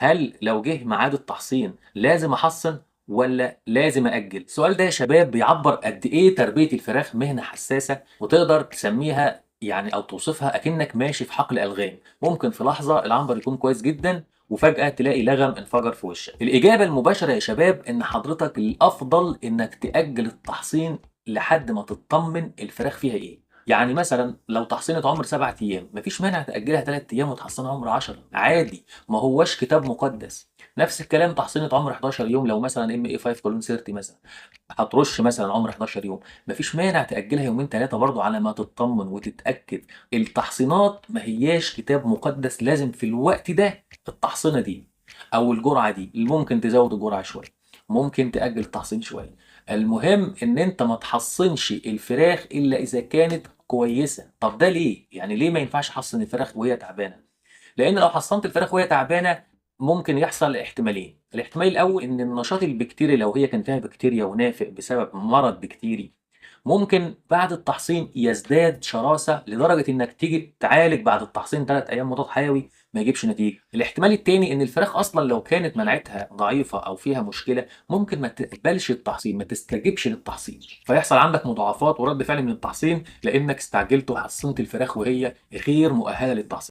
هل لو جه ميعاد التحصين لازم أحصّن والّا لازم أأجّل؟ السؤال ده يا شباب بيعبّر قد إيه تربية الفراخ مهنة حساسة، وتقدر تسميها يعني أو توصفها أكنّك ماشي في حقل ألغام، ممكن في لحظة العنبر يكون كويس جدًا وفجأة تلاقي لغم انفجر في وشّك. الإجابة المباشرة يا شباب إن حضرتك الأفضل إنّك تأجّل التحصين لحد ما تطمّن الفراخ فيها إيه. يعني مثلًا لو تحصينة عُمر 7 أيام، ما فيش مانع تأجّلها 3 أيام وتحصّنها عُمر 10 عادي، ما هواش كتاب مقدس. نفس الكلام تحصينة عُمر 11 يوم لو مثلًا MA5 مثلًا، هترُش مثلًا عُمر 11 يوم، ما فيش مانع تأجّلها يومين 3 برضه على ما تتطمّن وتتأكد. التحصينات ما هياش كتاب مقدس لازم في الوقت ده التحصينة دي أو الجرعة دي، اللي ممكن تزوّد الجرعة شوية، ممكن تأجّل التحصين شوية. المهم إن أنت ما تحصّنش الفراخ إلا إذا كانت كويسة. طب ده ليه؟ يعني ليه ما ينفعش أحصّن الفراخ وهي تعبانة؟ لأن لو حصّنت الفراخ وهي تعبانة ممكن يحصل احتمالين. الاحتمال الأول إن النشاط البكتيري لو هي كان فيها بكتيريا ونافق بسبب مرض بكتيري، ممكن بعد التحصين يزداد شراسة لدرجة إنك تيجي تعالج بعد التحصين 3 أيام مضاد حيوي ما يجيبش نتيجة. الاحتمال التاني إن الفراخ أصلًا لو كانت مناعتها ضعيفة أو فيها مشكلة ممكن ما تقبلش التحصين، ما تستجبش للتحصين، فيحصل عندك مضاعفات ورد فعل من التحصين لإنك استعجلت وحصنت الفراخ وهي غير مؤهلة للتحصين.